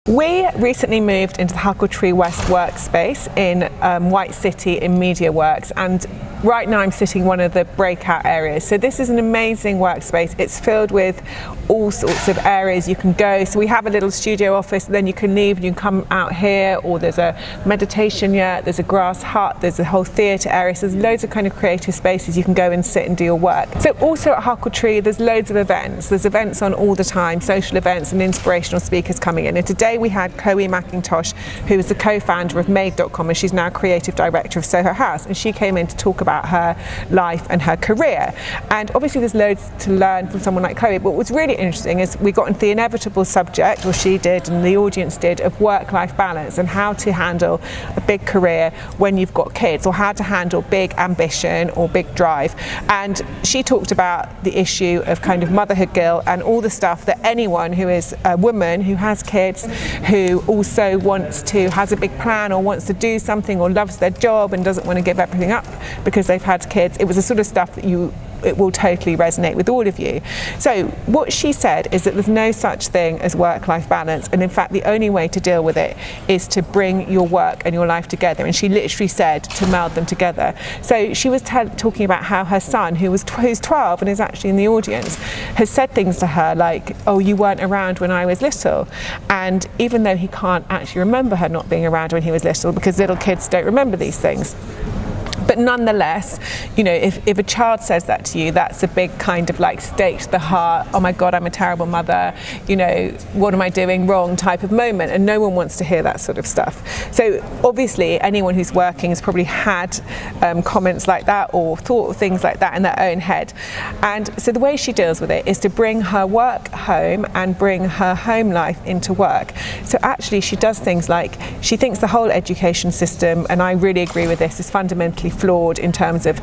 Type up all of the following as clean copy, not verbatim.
We recently moved into the Huckletree West workspace in White City in MediaWorks, and right now I'm sitting in one of the breakout areas. So this is an amazing workspace. It's filled with all sorts of areas you can go. So we have a little studio office, then you can leave and you can come out here, or there's a meditation yurt, there's a grass hut, there's a whole theatre area. So there's loads of kind of creative spaces you can go and sit and do your work. So also at Huckletree there's loads of events. There's events on all the time, social events and inspirational speakers coming in. And today we had Chloé Macintosh, who is the co-founder of Made.com, and she's now creative director of Soho House, and she came in to talk about her life and her career. And obviously there's loads to learn from someone like Chloé, but what's really interesting is we got into the inevitable subject, or she did and the audience did, of work-life balance and how to handle a big career when you've got kids, or how to handle big ambition or big drive. And she talked about the issue of kind of motherhood guilt and all the stuff that anyone who is a woman who has kids, who also has a big plan or wants to do something or loves their job and doesn't want to give everything up because they've had kids. It was the sort of stuff that it will totally resonate with all of you. So what she said is that there's no such thing as work-life balance, and in fact the only way to deal with it is to bring your work and your life together, and she literally said to meld them together. So she was talking about how her son, who's 12 and is actually in the audience, has said things to her like, oh, you weren't around when I was little. And even though he can't actually remember her not being around when he was little, because little kids don't remember these things, but nonetheless, you know, if a child says that to you, that's a big kind of like stake to the heart, oh my God, I'm a terrible mother, you know, what am I doing wrong type of moment, and no one wants to hear that sort of stuff. So obviously anyone who's working has probably had comments like that or thought of things like that in their own head. And so the way she deals with it is to bring her work home and bring her home life into work. So actually she does things like, she thinks the whole education system, and I really agree with this, is fundamentally flawed in terms of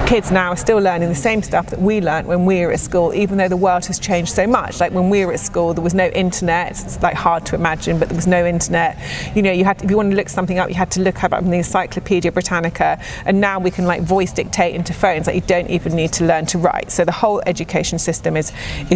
kids now are still learning the same stuff that we learnt when we were at school, even though the world has changed so much. Like when we were at school there was no internet. It's like hard to imagine, but there was no internet. You know, you had to, if you wanted to look something up, you had to look up in the Encyclopedia Britannica, and now we can like voice dictate into phones. Like you don't even need to learn to write. So the whole education system is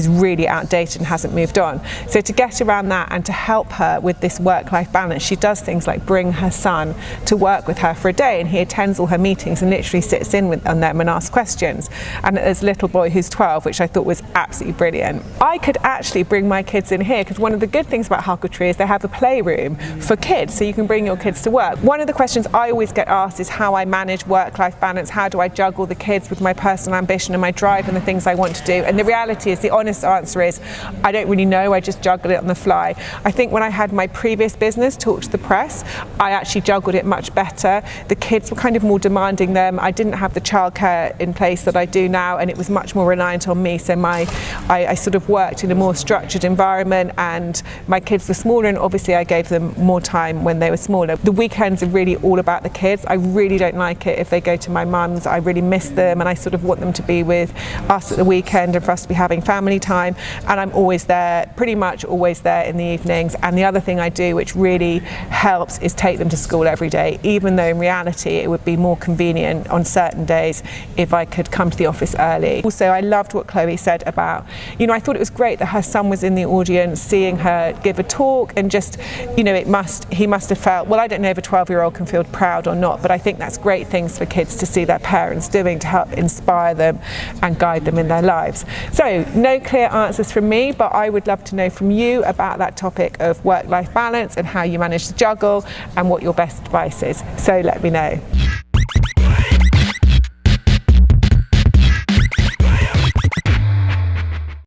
really outdated and hasn't moved on. So to get around that and to help her with this work-life balance, she does things like bring her son to work with her for a day, and he attends all her meetings and literally sits in on them and asks questions. And there's a little boy who's 12, which I thought was absolutely brilliant. I could actually bring my kids in here, because one of the good things about Huckletree is they have a playroom for kids, so you can bring your kids to work. One of the questions I always get asked is how I manage work-life balance, how do I juggle the kids with my personal ambition and my drive and the things I want to do. And the reality is, the honest answer is, I don't really know, I just juggle it on the fly. I think when I had my previous business, Talk to the Press, I actually juggled it much better. The kids were kind of more demanding them. I didn't have the childcare in place that I do now, and it was much more reliant on me. So I sort of worked in a more structured environment, and my kids were smaller, and obviously I gave them more time when they were smaller. The weekends are really all about the kids. I really don't like it if they go to my mum's. I really miss them, and I sort of want them to be with us at the weekend and for us to be having family time. And I'm always there, pretty much always there in the evenings. And the other thing I do, which really helps, is take them to school every day, even though in reality it would be more convenient on certain days if I could come to the office early. Also, I loved what Chloé said about, you know, I thought it was great that her son was in the audience, seeing her give a talk, and just, you know, he must have felt, well, I don't know if a 12-year-old can feel proud or not, but I think that's great things for kids to see their parents doing to help inspire them and guide them in their lives. So no clear answers from me, but I would love to know from you about that topic of work-life balance and how you manage to juggle and what your best advice is. So let me know.